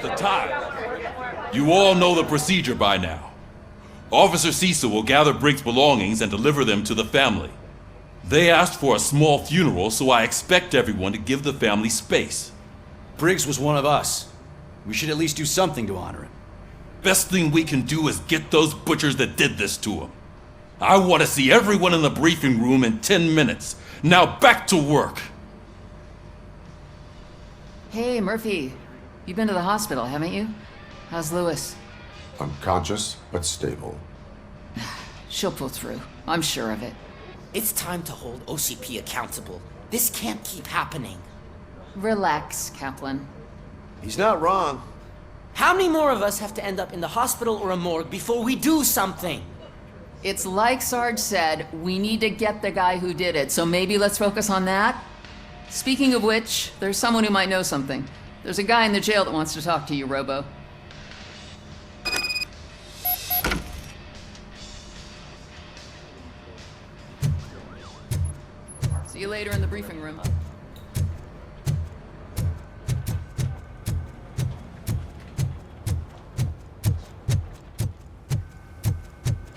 at the time. You all know the procedure by now. Officer Cecil will gather Briggs' belongings and deliver them to the family. They asked for a small funeral, so I expect everyone to give the family space. Briggs was one of us. We should at least do something to honor him. Best thing we can do is get those butchers that did this to him. I want to see everyone in the briefing room in 10 minutes. Now back to work. Hey, Murphy. You've been to the hospital, haven't you? How's Lewis? Unconscious, but stable. She'll pull through. I'm sure of it. It's time to hold OCP accountable. This can't keep happening. Relax, Kaplan. He's not wrong. How many more of us have to end up in the hospital or a morgue before we do something? It's like Sarge said, we need to get the guy who did it, so maybe let's focus on that? Speaking of which, there's someone who might know something. There's a guy in the jail that wants to talk to you, Robo. See you later in the briefing room.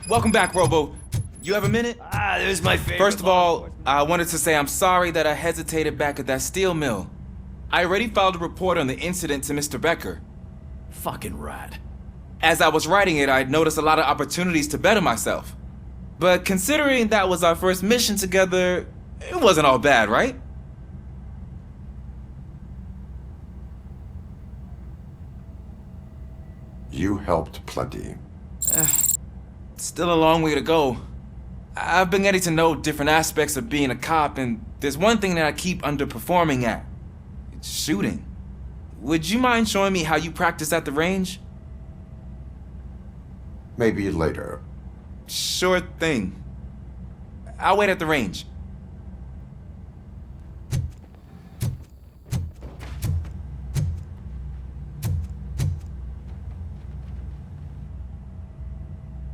Welcome back, Robo. You have a minute? This is my favorite. First of all, I wanted to say I'm sorry that I hesitated back at that steel mill. I already filed a report on the incident to Mr. Becker. Fucking rad. As I was writing it, I'd noticed a lot of opportunities to better myself. But considering that was our first mission together, it wasn't all bad, right? You helped plenty. Still a long way to go. I've been getting to know different aspects of being a cop, and there's one thing that I keep underperforming at. It's shooting. Would you mind showing me how you practice at the range? Maybe later. Sure thing. I'll wait at the range.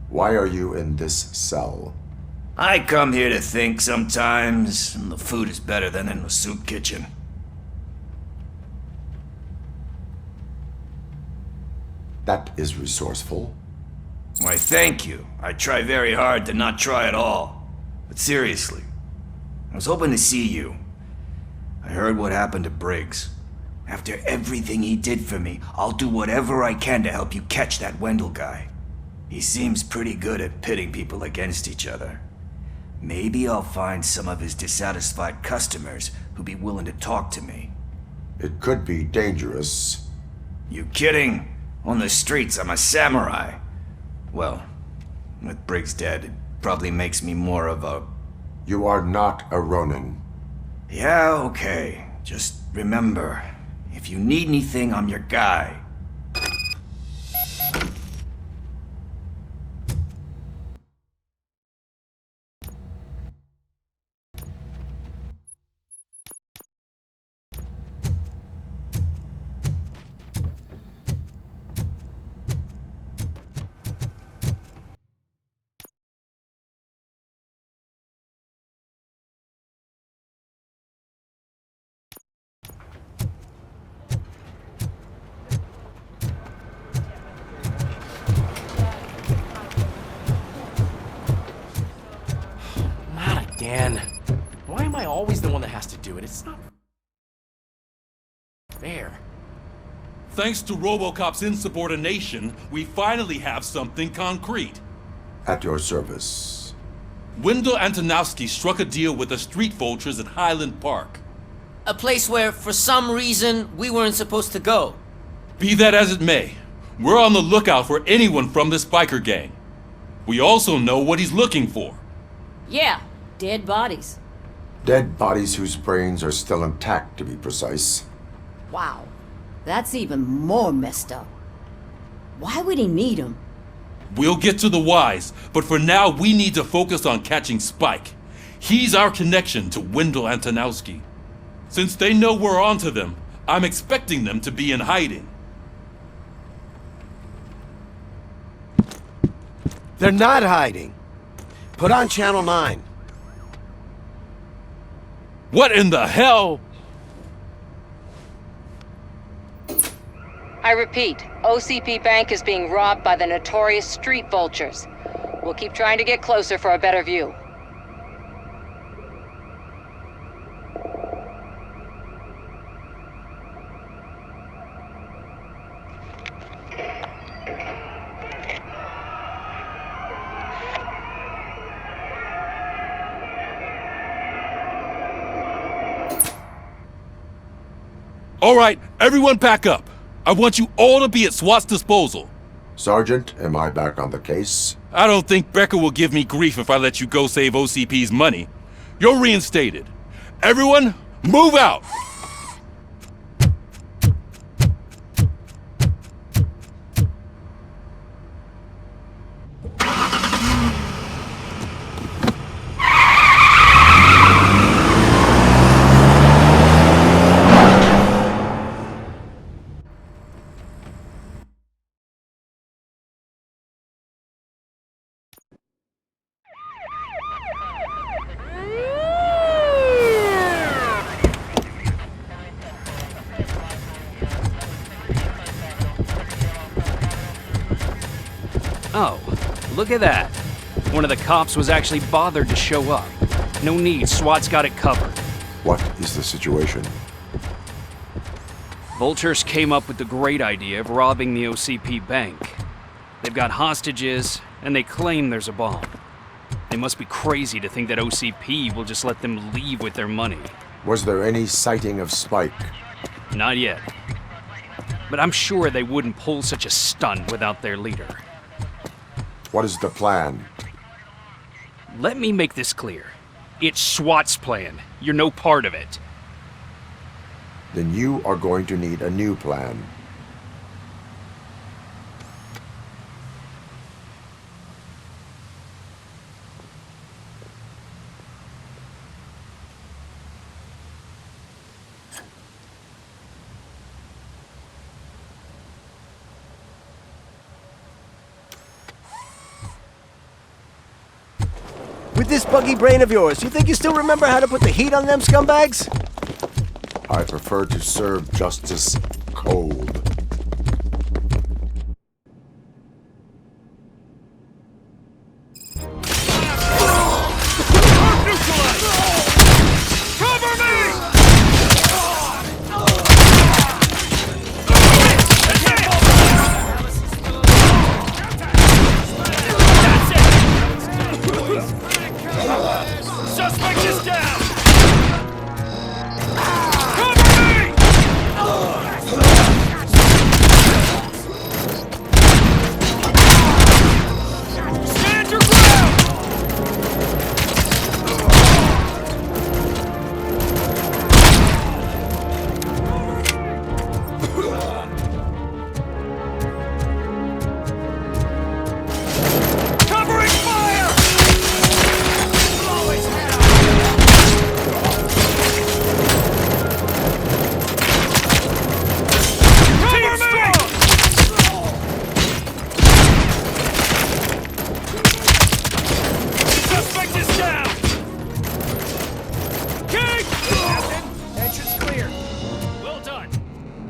Why are you in this cell? I come here to think sometimes, and the food is better than in the soup kitchen. That is resourceful. Why, thank you. I try very hard to not try at all. But seriously, I was hoping to see you. I heard what happened to Briggs. After everything he did for me, I'll do whatever I can to help you catch that Wendell guy. He seems pretty good at pitting people against each other. Maybe I'll find some of his dissatisfied customers who'd be willing to talk to me. It could be dangerous. You kidding? On the streets, I'm a samurai. Well, with Briggs dead, it probably makes me more of a... You are not a Ronin. Yeah, okay. Just remember, if you need anything, I'm your guy. Dan, why am I always the one that has to do it? It's not fair. Thanks to Robocop's insubordination, we finally have something concrete. At your service. Wendell Antonowski struck a deal with the street vultures at Highland Park. A place where, for some reason, we weren't supposed to go. Be that as it may, we're on the lookout for anyone from this biker gang. We also know what he's looking for. Yeah, dead bodies. Dead bodies whose brains are still intact, to be precise. Wow, that's even more messed up. Why would he need them? We'll get to the whys, but for now we need to focus on catching Spike. He's our connection to Wendell Antonowski. Since they know we're onto them, I'm expecting them to be in hiding. They're not hiding. Put on Channel 9. What in the hell? I repeat, OCP Bank is being robbed by the notorious street vultures. We'll keep trying to get closer for a better view. All right, everyone back up. I want you all to be at SWAT's disposal. Sergeant, am I back on the case? I don't think Becker will give me grief if I let you go save OCP's money. You're reinstated. Everyone, move out! Oh, look at that. One of the cops was actually bothered to show up. No need, SWAT's got it covered. What is the situation? Vultures came up with the great idea of robbing the OCP bank. They've got hostages, and they claim there's a bomb. They must be crazy to think that OCP will just let them leave with their money. Was there any sighting of Spike? Not yet. But I'm sure they wouldn't pull such a stunt without their leader. What is the plan? Let me make this clear. It's SWAT's plan. You're no part of it. Then you are going to need a new plan. With this buggy brain of yours, you think you still remember how to put the heat on them scumbags? I prefer to serve justice cold. Suspect is down!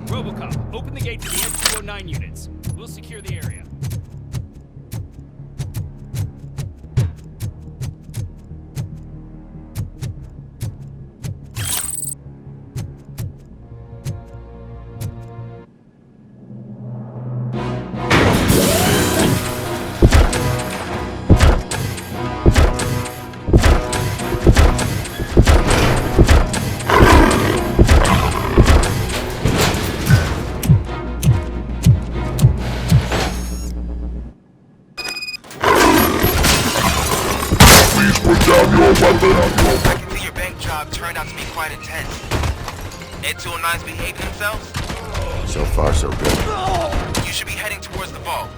Robocop, open the gate to the X-209 units. We'll secure the area. I can see your bank job turned out to be quite intense. X-209's behaving themselves? So far, so good. You should be heading towards the vault.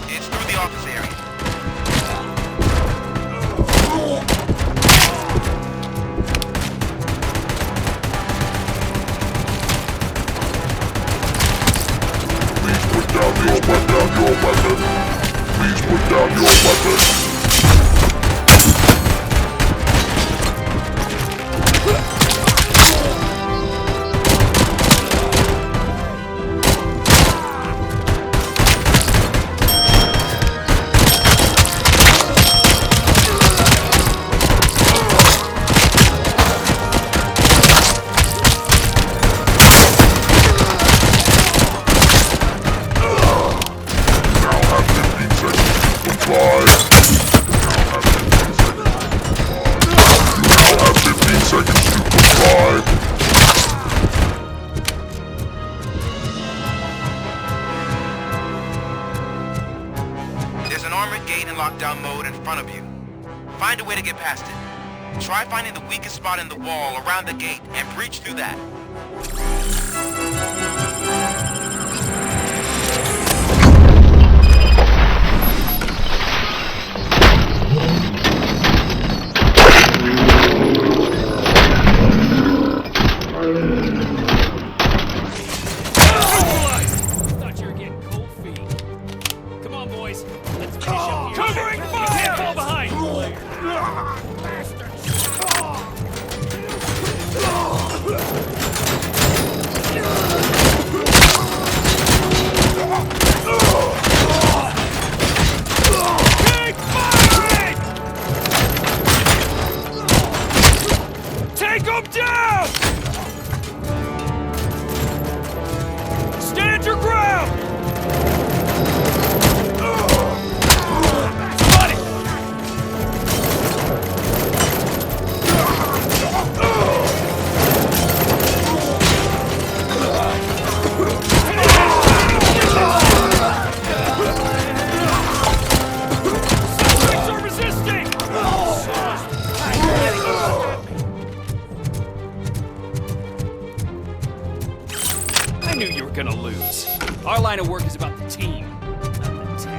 It's through the office area. Please put down your weapon. Please put down your weapon. in front of you. Find a way to get past it. Try finding the weakest spot in the wall around the gate and breach through that. Thought you were getting cold feet. Come on, boys. Let's finish up here. Covering fire! You can't fall behind. Keep firing! Take them down! Stand your ground! Buddy! Suspects are resisting! I knew you were gonna lose. Our line of work is about the team, not the team.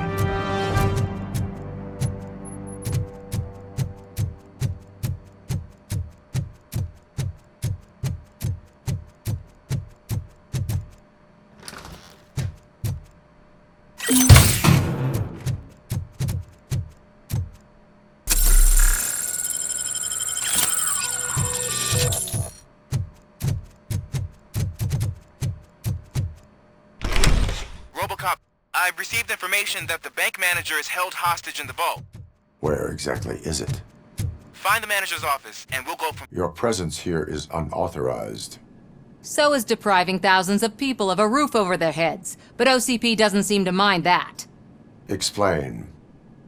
Robocop, I've received information that the bank manager is held hostage in the vault. Where exactly is it? Find the manager's office, and we'll go from... Your presence here is unauthorized. So is depriving thousands of people of a roof over their heads. But OCP doesn't seem to mind that. Explain.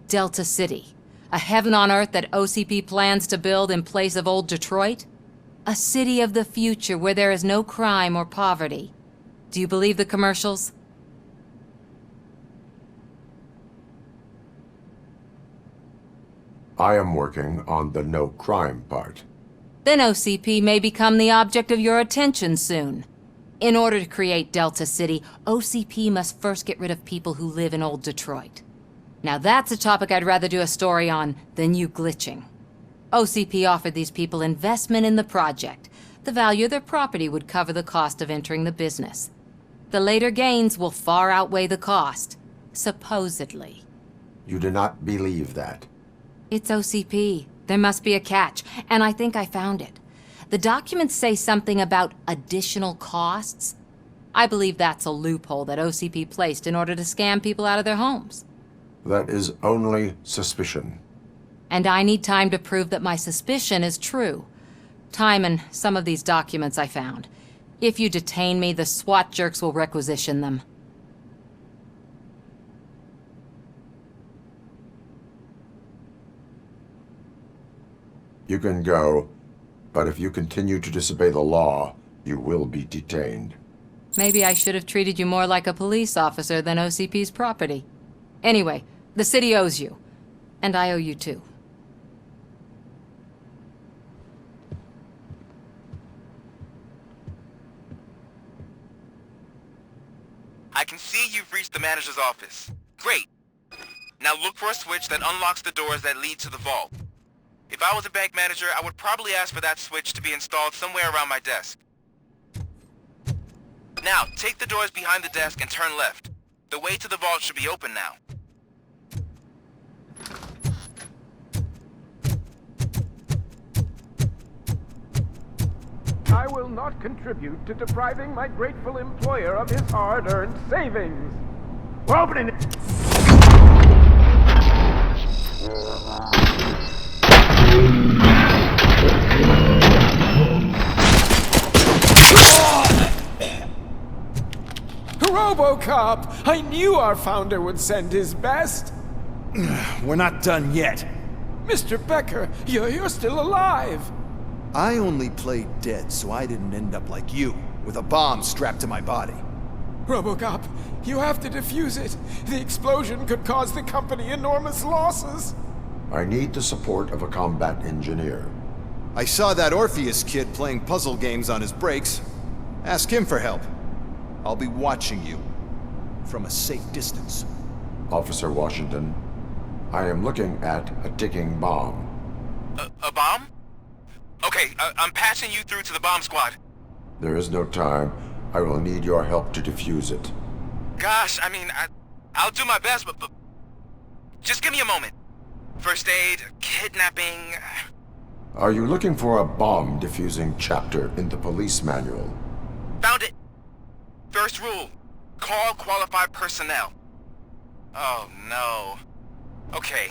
Delta City. A heaven on earth that OCP plans to build in place of old Detroit? A city of the future where there is no crime or poverty. Do you believe the commercials? I am working on the no crime part. Then OCP may become the object of your attention soon. In order to create Delta City, OCP must first get rid of people who live in old Detroit. Now that's a topic I'd rather do a story on than you glitching. OCP offered these people investment in the project. The value of their property would cover the cost of entering the business. The later gains will far outweigh the cost, supposedly. You do not believe that. It's OCP. There must be a catch, and I think I found it. The documents say something about additional costs. I believe that's a loophole that OCP placed in order to scam people out of their homes. That is only suspicion. And I need time to prove that my suspicion is true. Time and some of these documents I found. If you detain me, the SWAT jerks will requisition them. You can go, but if you continue to disobey the law, you will be detained. Maybe I should have treated you more like a police officer than OCP's property. Anyway, the city owes you. And I owe you too. I can see you've reached the manager's office. Great. Now look for a switch that unlocks the doors that lead to the vault. If I was a bank manager, I would probably ask for that switch to be installed somewhere around my desk. Now, take the doors behind the desk and turn left. The way to the vault should be open now. I will not contribute to depriving my grateful employer of his hard-earned savings. We're opening it. Robocop! I knew our founder would send his best. We're not done yet. Mr. Becker, you're still alive. I only played dead so I didn't end up like you, with a bomb strapped to my body. Robocop, you have to defuse it. The explosion could cause the company enormous losses. I need the support of a combat engineer. I saw that Orpheus kid playing puzzle games on his breaks. Ask him for help. I'll be watching you. From a safe distance. Officer Washington, I am looking at a ticking bomb. A bomb? Okay, I'm passing you through to the bomb squad. There is no time. I will need your help to defuse it. Gosh, I mean, I'll do my best, but just give me a moment. First aid, kidnapping... Are you looking for a bomb defusing chapter in the police manual? Found it! First rule, call qualified personnel. Oh no. Okay,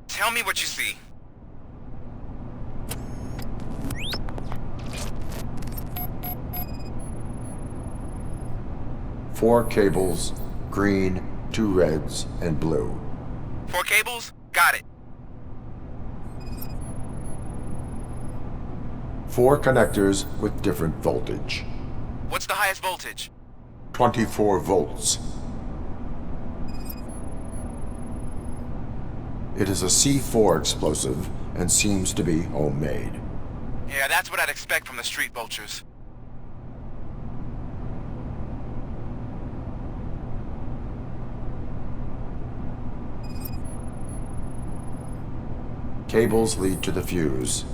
tell me what you see. Four cables, green, 2 reds, and blue. 4 cables? Got it. 4 connectors with different voltage. What's the highest voltage? 24 volts. It is a C4 explosive and seems to be homemade. Yeah, that's what I'd expect from the street vultures. Cables lead to the fuse.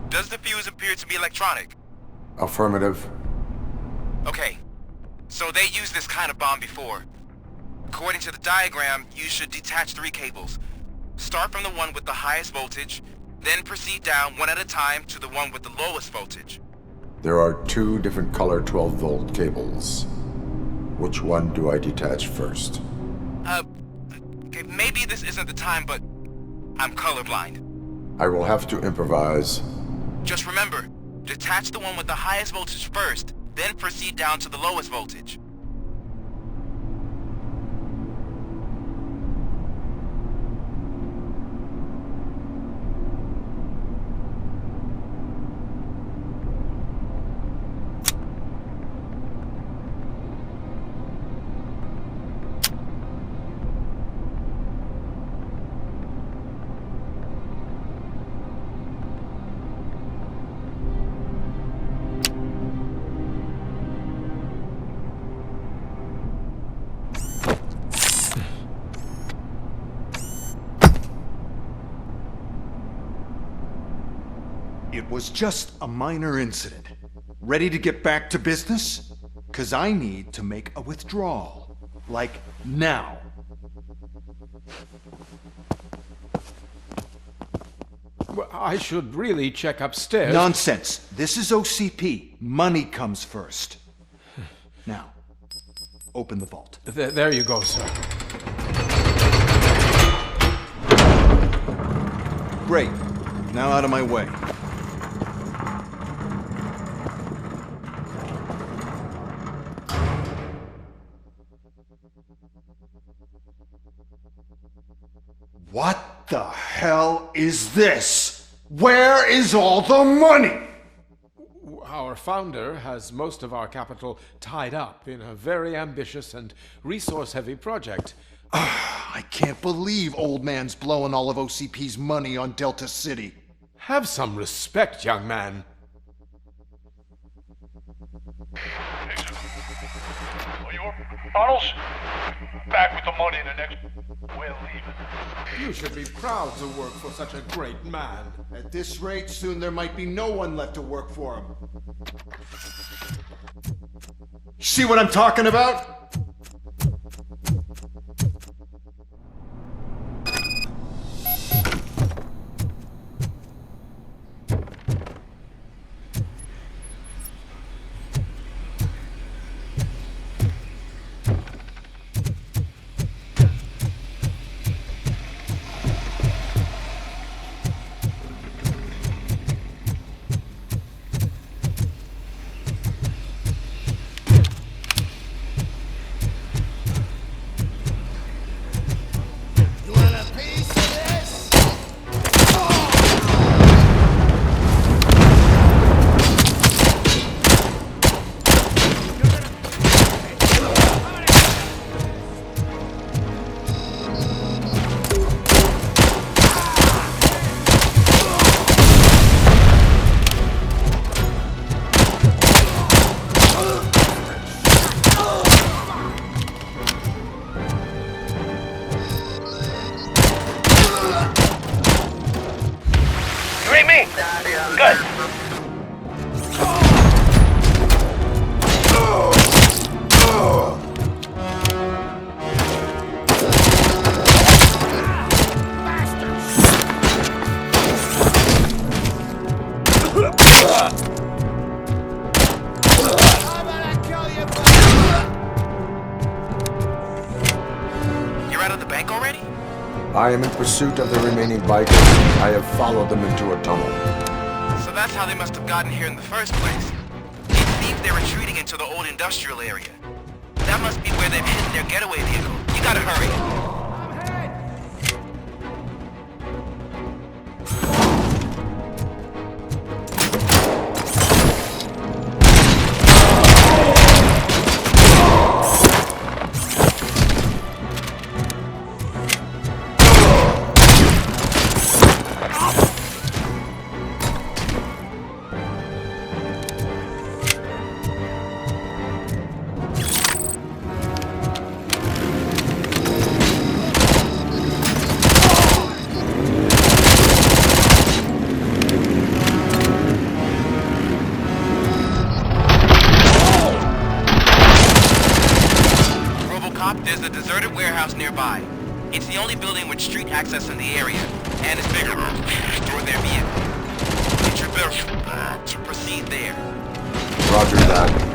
Does the fuse appear to be electronic? Affirmative. Okay, so they used this kind of bomb before. According to the diagram, you should detach 3 cables. Start from the one with the highest voltage, then proceed down one at a time to the one with the lowest voltage. There are 2 different color 12-volt cables. Which one do I detach first? Okay, maybe this isn't the time, but I'm colorblind. I will have to improvise. Just remember, detach the one with the highest voltage first, then proceed down to the lowest voltage. It was just a minor incident. Ready to get back to business? 'Cause I need to make a withdrawal. Like, now. Well, I should really check upstairs. Nonsense. This is OCP. Money comes first. Now, open the vault. There you go, sir. Great. Now out of my way. What the hell is this? Where is all the money? Our founder has most of our capital tied up in a very ambitious and resource-heavy project. I can't believe old man's blowing all of OCP's money on Delta City. Have some respect, young man. Tunnels? Back with the money in the next... We're leaving. You should be proud to work for such a great man. At this rate, soon there might be no one left to work for him. See what I'm talking about? see me? Good. You're out of the bank already? I am in pursuit of the remaining bikers. I have followed them into a tunnel. So that's how they must have gotten here in the first place. It seems they're retreating into the old industrial area. That must be where they've hidden their getaway vehicle. You gotta hurry. Robocop, there's a deserted warehouse nearby. It's the only building with street access in the area, and it's big enough to store their vehicle. It's your best to proceed there. Roger that.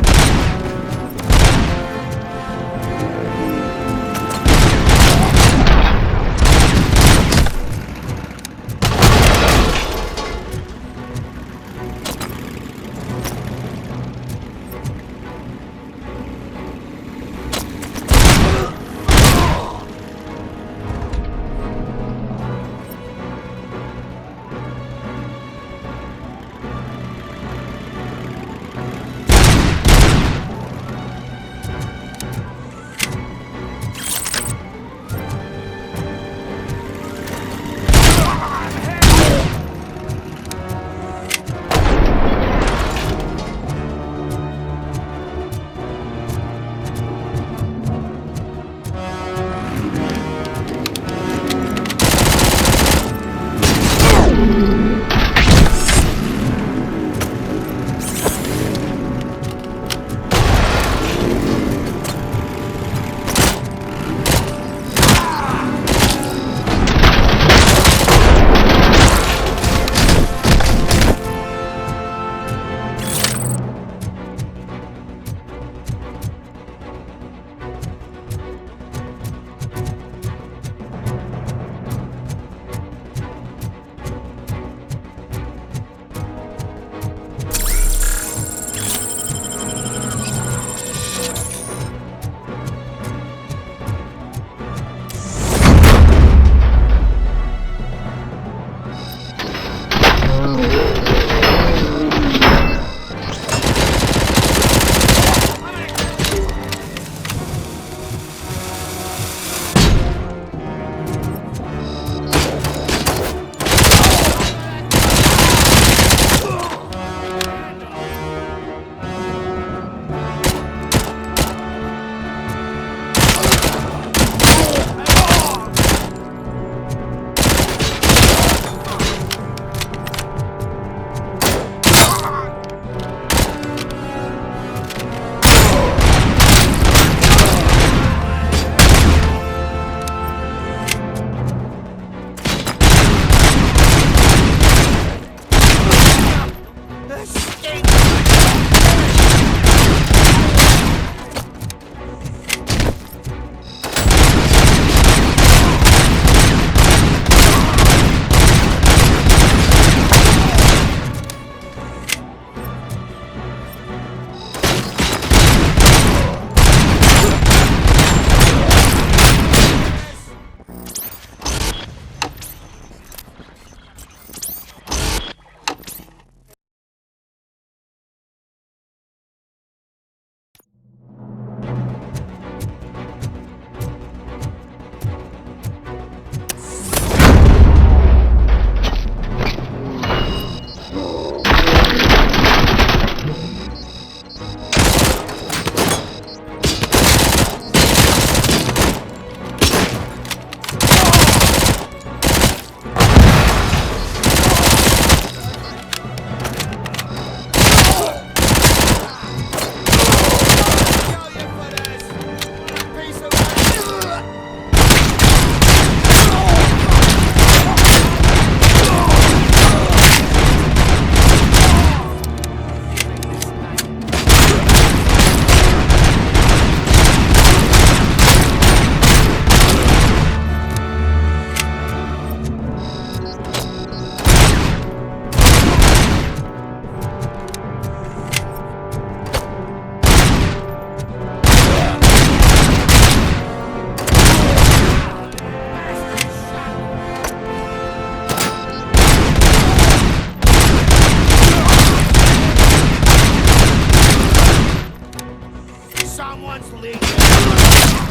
wants to leave.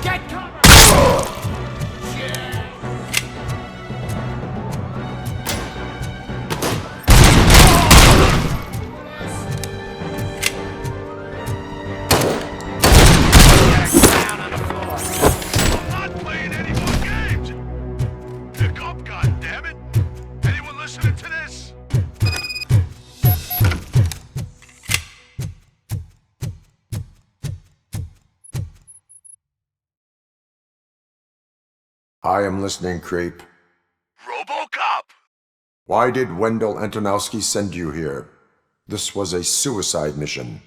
Get cover! I'm not playing any more games! Pick up, goddammit! Anyone listening to this? I am listening, creep. Robocop! Why did Wendell Antonowski send you here? This was a suicide mission.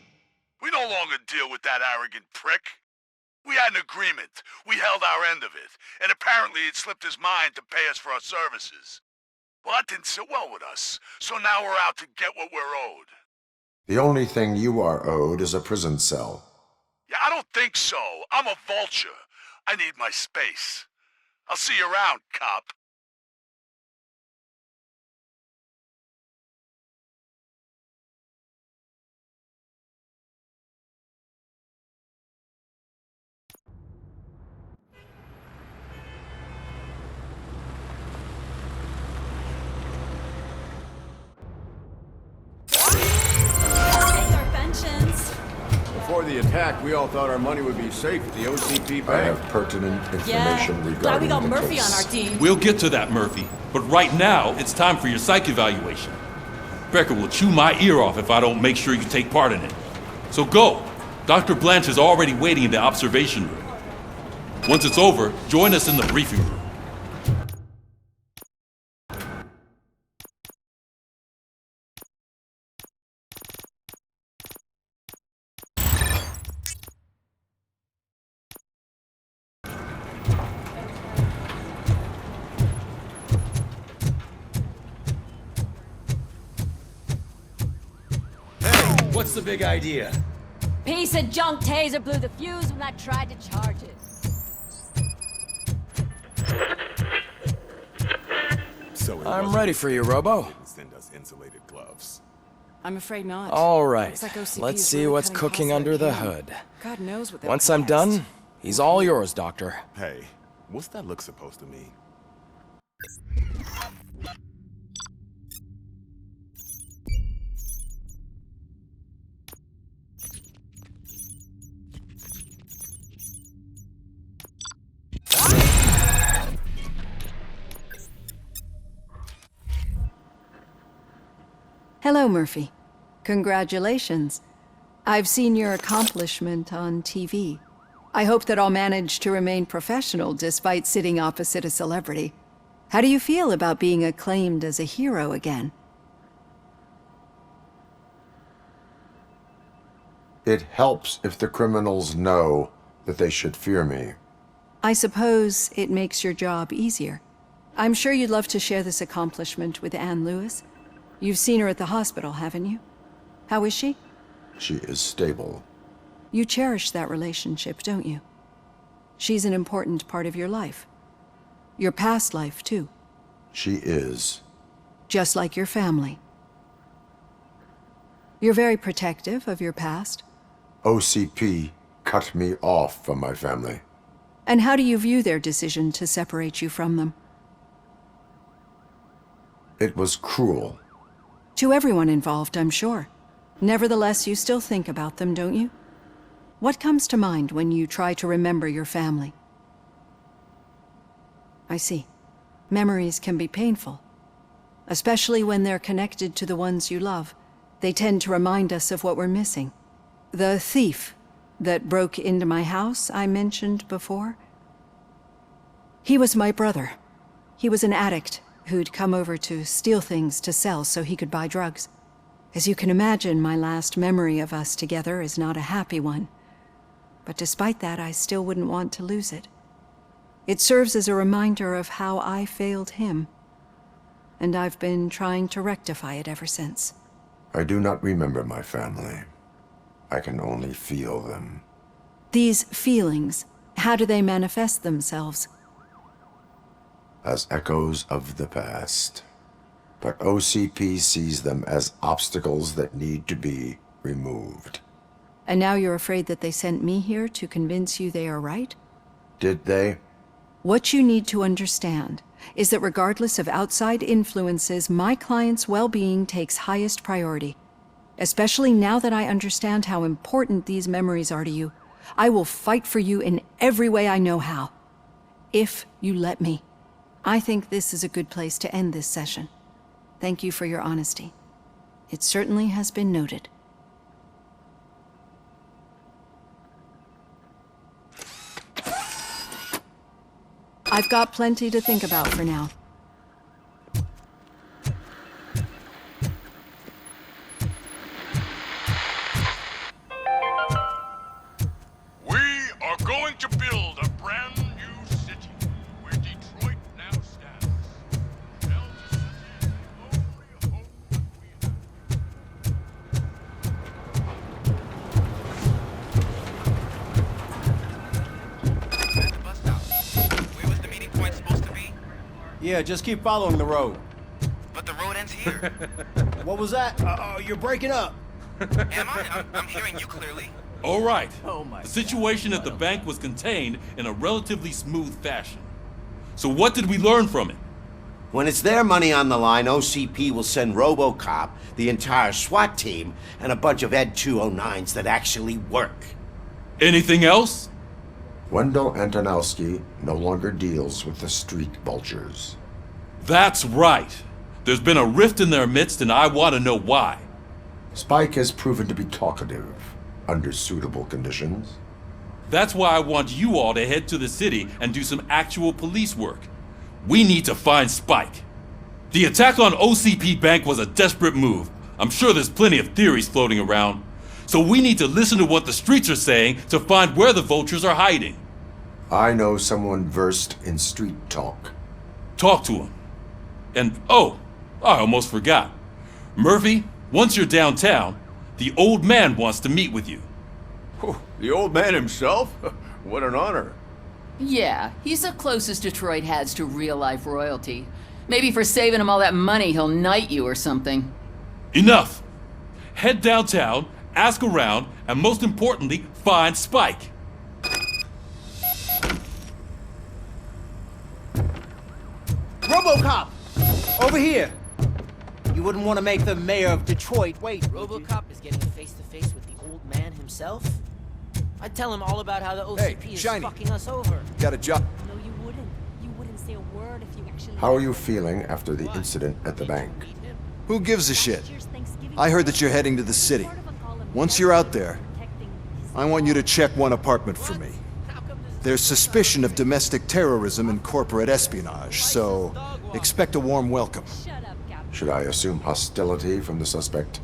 We no longer deal with that arrogant prick. We had an agreement. We held our end of it. And apparently it slipped his mind to pay us for our services. Well, that didn't sit well with us. So now we're out to get what we're owed. The only thing you are owed is a prison cell. Yeah, I don't think so. I'm a vulture. I need my space. I'll see you around, cop. Before the attack, we all thought our money would be safe at the OCP bank. I have pertinent information regarding the case. We'll get to that, Murphy. But right now, it's time for your psych evaluation. Becker will chew my ear off if I don't make sure you take part in it. So go. Dr. Blanche is already waiting in the observation room. Once it's over, join us in the briefing room. What's the big idea? Piece of junk taser blew the fuse when I tried to charge it. I'm ready for you, Robo. Send us insulated gloves. I'm afraid not. All right. Looks like OCP Let's is see really what's cutting cooking costs under like the hell. hood. God knows what that Once will I'm be done, next. he's all yours, Doctor. Hey, what's that look supposed to mean? Hello, Murphy. Congratulations. I've seen your accomplishment on TV. I hope that I'll manage to remain professional despite sitting opposite a celebrity. How do you feel about being acclaimed as a hero again? It helps if the criminals know that they should fear me. I suppose it makes your job easier. I'm sure you'd love to share this accomplishment with Anne Lewis. You've seen her at the hospital, haven't you? How is she? She is stable. You cherish that relationship, don't you? She's an important part of your life. Your past life, too. She is. Just like your family. You're very protective of your past. OCP cut me off from my family. And how do you view their decision to separate you from them? It was cruel. To everyone involved, I'm sure. Nevertheless, you still think about them, don't you? What comes to mind when you try to remember your family? I see. Memories can be painful, especially when they're connected to the ones you love. They tend to remind us of what we're missing. The thief that broke into my house I mentioned before? He was my brother. He was an addict who'd come over to steal things to sell so he could buy drugs. As you can imagine, my last memory of us together is not a happy one. But despite that, I still wouldn't want to lose it. It serves as a reminder of how I failed him. And I've been trying to rectify it ever since. I do not remember my family. I can only feel them. These feelings, how do they manifest themselves? as echoes of the past. But OCP sees them as obstacles that need to be removed. And now you're afraid that they sent me here to convince you they are right? Did they? What you need to understand is that regardless of outside influences, my client's well-being takes highest priority. Especially now that I understand how important these memories are to you, I will fight for you in every way I know how. If you let me. I think this is a good place to end this session. Thank you for your honesty. It certainly has been noted. I've got plenty to think about for now. We are going to build a brand new city where Detroit now stands. Delta City is the only hope that we have. At the bus stop. Where was the meeting point supposed to be? Yeah, just keep following the road. But the road ends here. What was that? You're breaking up. Am I? I'm hearing you clearly. All right. Oh my The situation at the bank was contained in a relatively smooth fashion. So what did we learn from it? When it's their money on the line, OCP will send Robocop, the entire SWAT team, and a bunch of Ed 209s that actually work. Anything else? Wendell Antonowski no longer deals with the street vultures. That's right. There's been a rift in their midst, and I want to know why. Spike has proven to be talkative under suitable conditions. That's why I want you all to head to the city and do some actual police work. We need to find Spike. The attack on OCP Bank was a desperate move. I'm sure there's plenty of theories floating around. So we need to listen to what the streets are saying to find where the vultures are hiding. I know someone versed in street talk. Talk to him. And oh, I almost forgot. Murphy, once you're downtown, the old man wants to meet with you. The old man himself? What an honor. Yeah, he's the closest Detroit has to real-life royalty. Maybe for saving him all that money, he'll knight you or something. Enough! Head downtown, ask around, and most importantly, find Spike. Robocop! Over here! You wouldn't want to make the mayor of Detroit wait. Robocop is getting face-to-face with the old man himself? I'd tell him all about how the OCP is Shiny. fucking us over. Got a job. No, you wouldn't. You wouldn't say a word if you actually... How are you feeling after the incident at the bank? Who gives a shit? I heard that you're heading to the city. Once you're out there, I want you to check one apartment for me. There's suspicion of domestic terrorism and corporate espionage, so expect a warm welcome. Should I assume hostility from the suspect?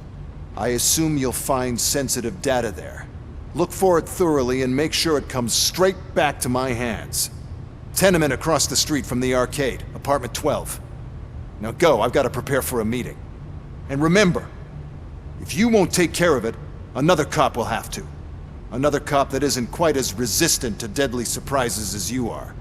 I assume you'll find sensitive data there. Look for it thoroughly and make sure it comes straight back to my hands. Tenement across the street from the arcade, apartment 12. Now go, I've got to prepare for a meeting. And remember, if you won't take care of it, another cop will have to. Another cop that isn't quite as resistant to deadly surprises as you are.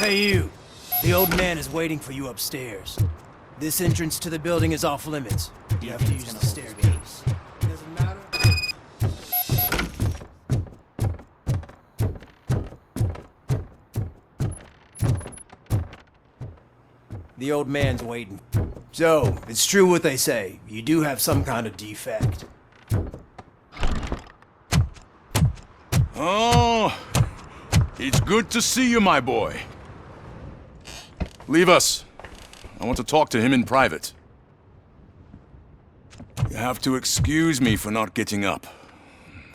Hey you! The old man is waiting for you upstairs. This entrance to the building is off limits. You have to use the staircase. Doesn't matter. The old man's waiting. So, it's true what they say. You do have some kind of defect. Oh, it's good to see you, my boy. Leave us. I want to talk to him in private. You have to excuse me for not getting up.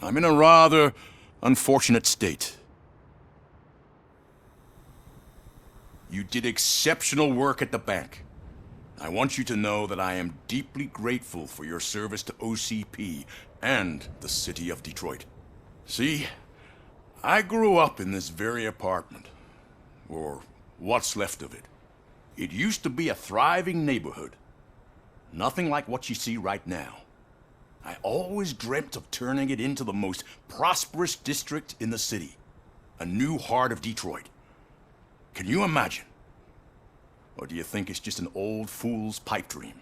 I'm in a rather unfortunate state. You did exceptional work at the bank. I want you to know that I am deeply grateful for your service to OCP and the city of Detroit. See, I grew up in this very apartment, or what's left of it. It used to be a thriving neighborhood. Nothing like what you see right now. I always dreamt of turning it into the most prosperous district in the city. A new heart of Detroit. Can you imagine? Or do you think it's just an old fool's pipe dream?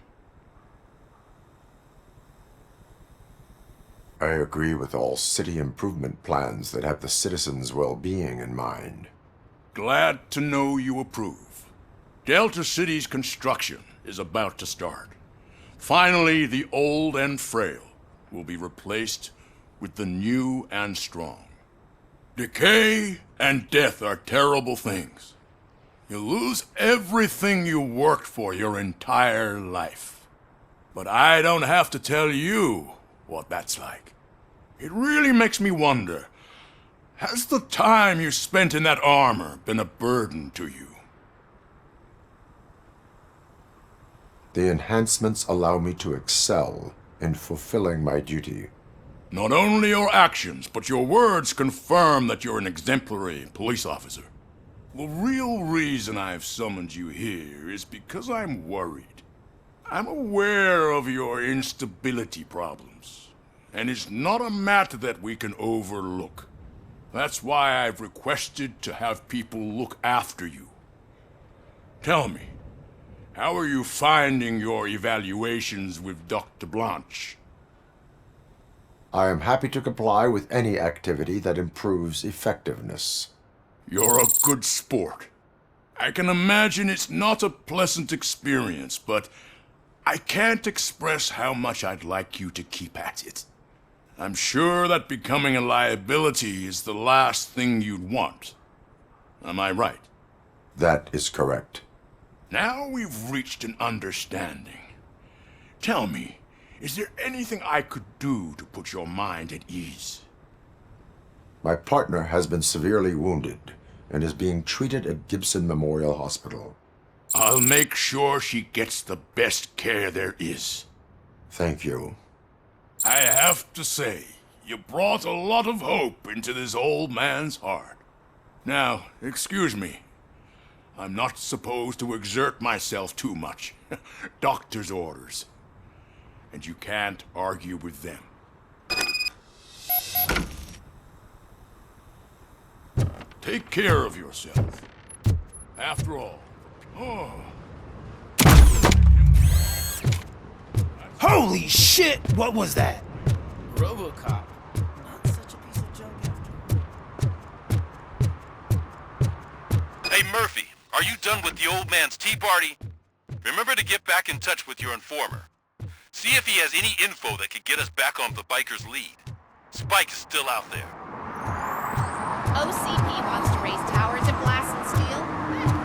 I agree with all city improvement plans that have the citizens' well-being in mind. Glad to know you approve. Delta City's construction is about to start. Finally, the old and frail will be replaced with the new and strong. Decay and death are terrible things. You lose everything you worked for your entire life. But I don't have to tell you what that's like. It really makes me wonder, has the time you spent in that armor been a burden to you? The enhancements allow me to excel in fulfilling my duty. Not only your actions, but your words confirm that you're an exemplary police officer. The real reason I've summoned you here is because I'm worried. I'm aware of your instability problems, and it's not a matter that we can overlook. That's why I've requested to have people look after you. Tell me, how are you finding your evaluations with Dr. Blanche? I am happy to comply with any activity that improves effectiveness. You're a good sport. I can imagine it's not a pleasant experience, but I can't express how much I'd like you to keep at it. I'm sure that becoming a liability is the last thing you'd want. Am I right? That is correct. Now we've reached an understanding. Tell me, is there anything I could do to put your mind at ease? My partner has been severely wounded and is being treated at Gibson Memorial Hospital. I'll make sure she gets the best care there is. Thank you. I have to say, you brought a lot of hope into this old man's heart. Now, excuse me. I'm not supposed to exert myself too much. Doctor's orders. And you can't argue with them. Take care of yourself. After all, Holy shit! What was that? Robocop. Not such a piece of junk after. Hey Murphy, are you done with the old man's tea party? Remember to get back in touch with your informer. See if he has any info that could get us back on the biker's lead. Spike is still out there. OCP wants to raise towers of glass and steel?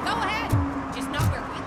Go ahead. Just not where we live.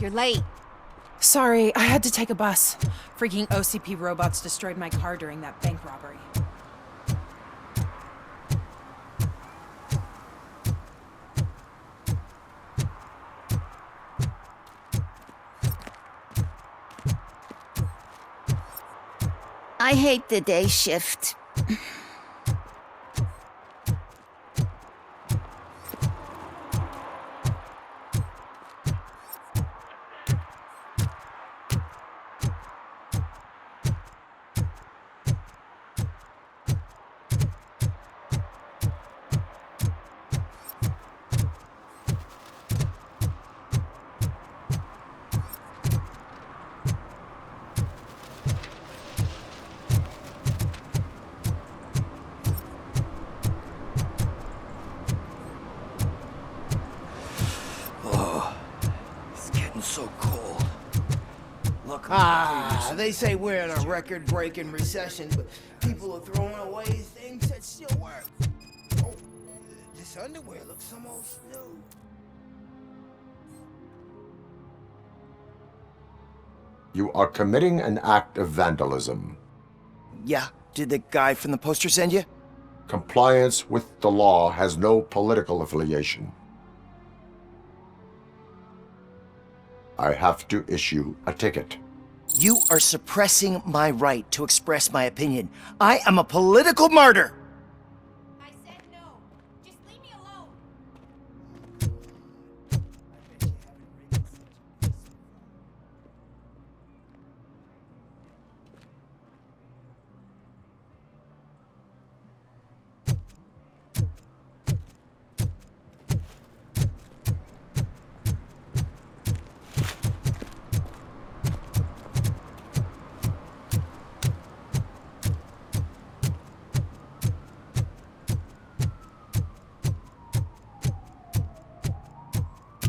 You're late. Sorry, I had to take a bus. Freaking OCP robots destroyed my car during that bank robbery. hate the day shift. So cold. Look, They say we're in a record-breaking recession, but people are throwing away things that still work. Oh, this underwear looks almost new. You are committing an act of vandalism. Yeah, did the guy from the poster send you? Compliance with the law has no political affiliation. I have to issue a ticket. You are suppressing my right to express my opinion. I am a political martyr! I said no. Just leave me alone.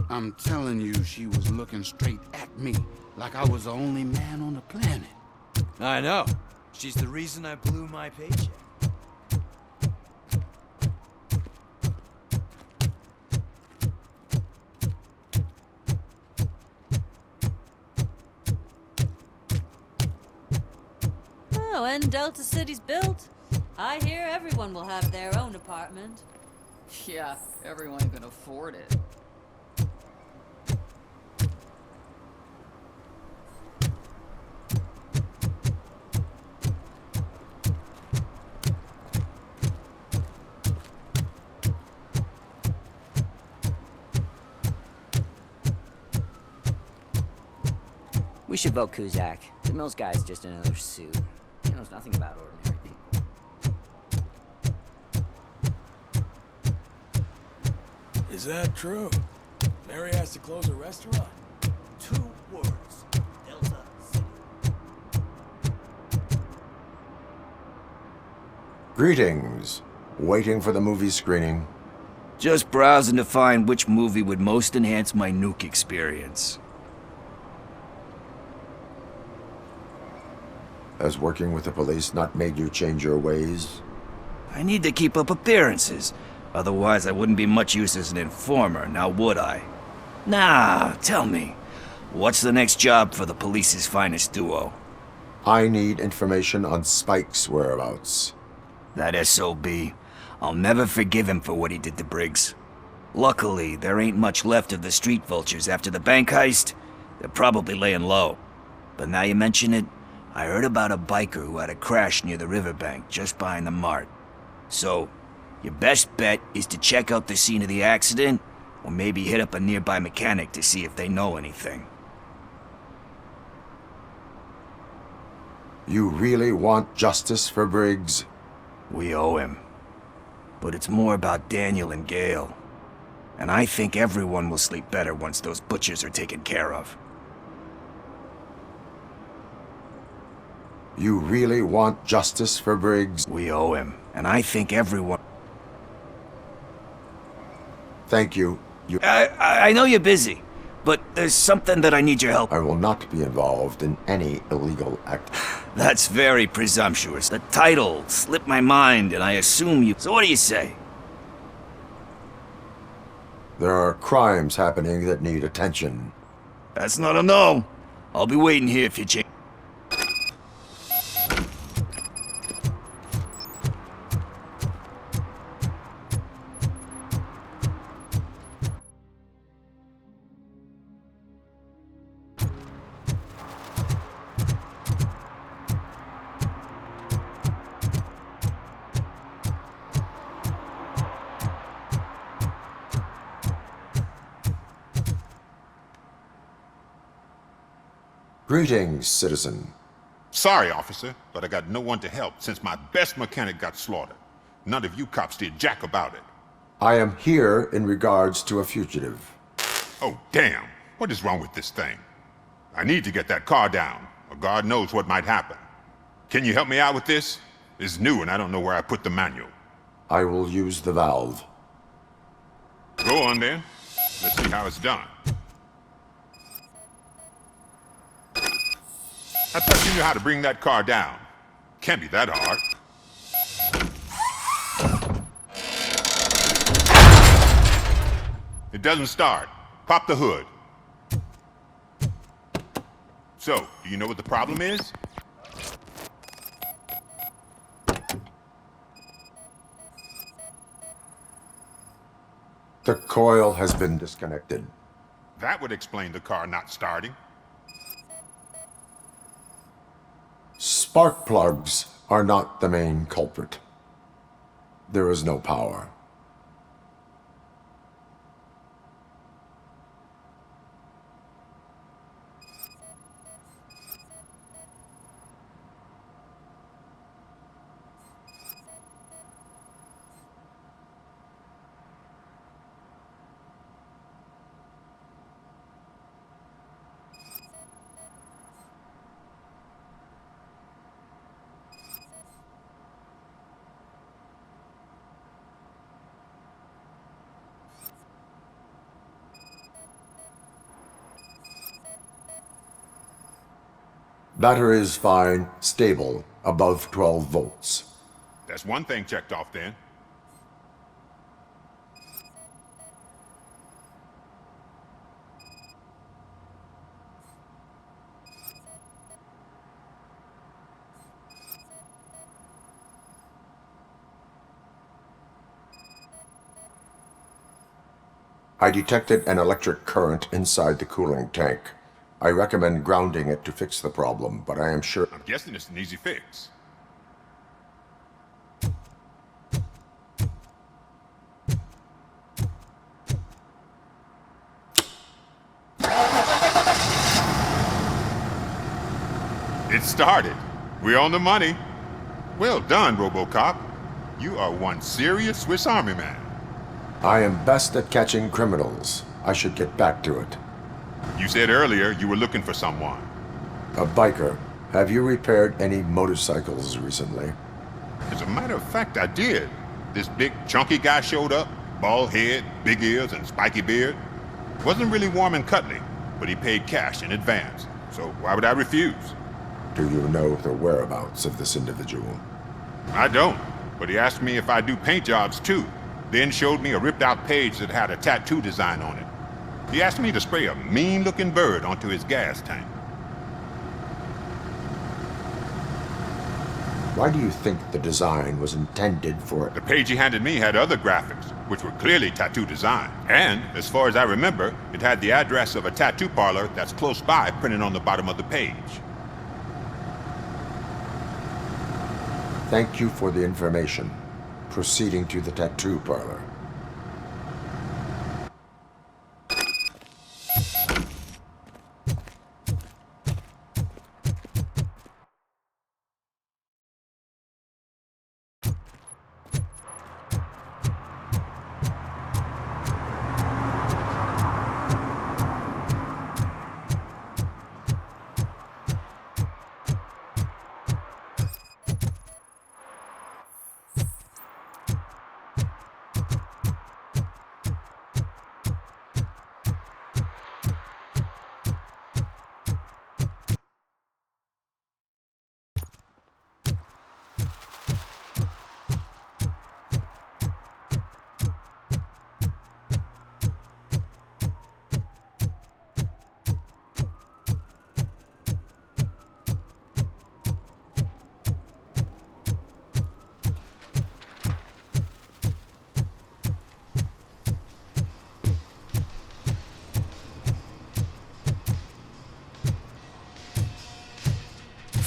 I'm telling you, she was looking straight at me, like I was the only man on the planet. I know. She's the reason I blew my paycheck. Oh, when Delta City's built, I hear everyone will have their own apartment. Yeah, everyone can afford it. We should vote Kuzak. The Mills guy's just another suit. He knows nothing about ordinary people. Is that true? Mary has to close a restaurant? 2 words. Delta City. Greetings. Waiting for the movie screening. Just browsing to find which movie would most enhance my nuke experience. Has working with the police not made you change your ways? I need to keep up appearances. Otherwise, I wouldn't be much use as an informer, now would I? Nah, tell me. What's the next job for the police's finest duo? I need information on Spike's whereabouts. That SOB. I'll never forgive him for what he did to Briggs. Luckily, there ain't much left of the street vultures after the bank heist. They're probably laying low. But now you mention it, I heard about a biker who had a crash near the riverbank just behind the mart. So, your best bet is to check out the scene of the accident, or maybe hit up a nearby mechanic to see if they know anything. You really want justice for Briggs? We owe him. But it's more about Daniel and Gale. And I think everyone will sleep better once those butchers are taken care of. You really want justice for Briggs? We owe him, and I think everyone... Thank you. I know you're busy, but there's something that I need your help. I will not be involved in any illegal act. That's very presumptuous. The title slipped my mind, and I assume you... So what do you say? There are crimes happening that need attention. That's not a no. I'll be waiting here if you change. Greetings, citizen. Sorry, officer, but I got no one to help since my best mechanic got slaughtered. None of you cops did jack about it. I am here in regards to a fugitive. Oh, damn. What is wrong with this thing? I need to get that car down, or God knows what might happen. Can you help me out with this? It's new and I don't know where I put the manual. I will use the valve. Go on then. Let's see how it's done. I thought you knew how to bring that car down. Can't be that hard. It doesn't start. Pop the hood. So, do you know what the problem is? The coil has been disconnected. That would explain the car not starting. Spark plugs are not the main culprit. There is no power. Battery is fine, stable, above 12 volts. That's one thing checked off then. I detected an electric current inside the cooling tank. I recommend grounding it to fix the problem, but I am sure... I'm guessing it's an easy fix. It started. We're on the money. Well done, Robocop. You are one serious Swiss Army man. I am best at catching criminals. I should get back to it. You said earlier you were looking for someone. A biker. Have you repaired any motorcycles recently? As a matter of fact, I did. This big, chunky guy showed up. Bald head, big ears, and spiky beard. Wasn't really warm and cuddly, but he paid cash in advance. So why would I refuse? Do you know the whereabouts of this individual? I don't, but he asked me if I do paint jobs too. Then showed me a ripped-out page that had a tattoo design on it. He asked me to spray a mean-looking bird onto his gas tank. Why do you think the design was intended for... The page he handed me had other graphics, which were clearly tattoo design. And, as far as I remember, it had the address of a tattoo parlor that's close by printed on the bottom of the page. Thank you for the information. Proceeding to the tattoo parlor.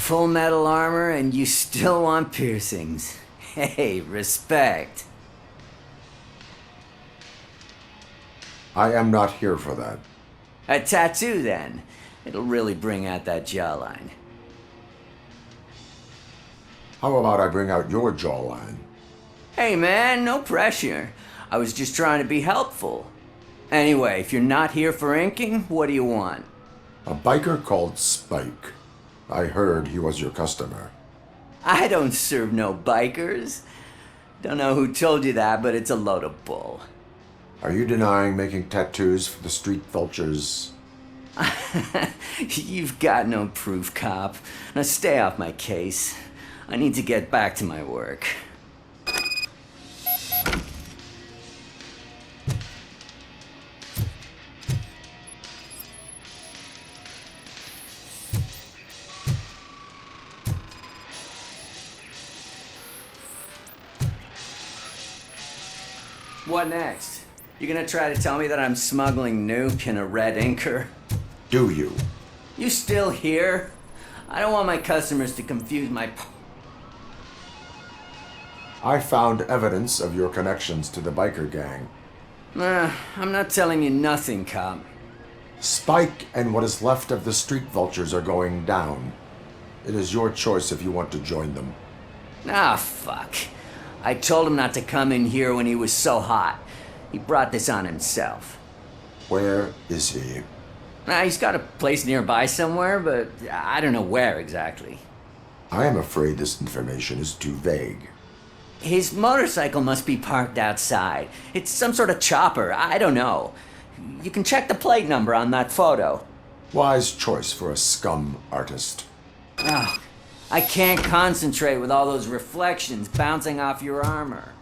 Full metal armor and you still want piercings. Hey, respect. I am not here for that. A tattoo then. It'll really bring out that jawline. How about I bring out your jawline? Hey man, no pressure. I was just trying to be helpful. Anyway, if you're not here for inking, what do you want? A biker called Spike. I heard he was your customer. I don't serve no bikers. Don't know who told you that, but it's a load of bull. Are you denying making tattoos for the street vultures? You've got no proof, cop. Now stay off my case. I need to get back to my work. What next? You gonna try to tell me that I'm smuggling nuke in a red inker? Do you? You still here? I don't want my customers to confuse my... I found evidence of your connections to the biker gang. I'm not telling you nothing, cop. Spike and what is left of the street vultures are going down. It is your choice if you want to join them. Ah, fuck. I told him not to come in here when he was so hot. He brought this on himself. Where is he? He's got a place nearby somewhere, but I don't know where exactly. I am afraid this information is too vague. His motorcycle must be parked outside. It's some sort of chopper. I don't know. You can check the plate number on that photo. Wise choice for a scum artist. Ah, I can't concentrate with all those reflections bouncing off your armor.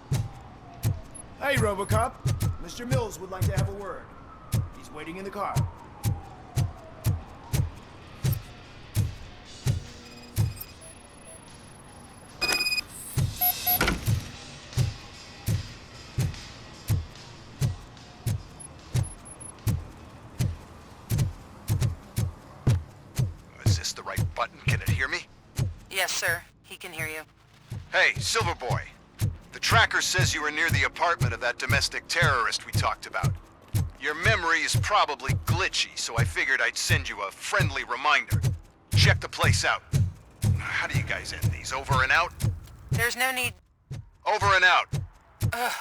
Hey, Robocop. Mr. Mills would like to have a word. He's waiting in the car. Is this the right button? Can it hear me? Yes, sir. He can hear you. Hey, Silverboy. The tracker says you were near the apartment of that domestic terrorist we talked about. Your memory is probably glitchy, so I figured I'd send you a friendly reminder. Check the place out. How do you guys end these? Over and out? There's no need. Over and out. Ugh.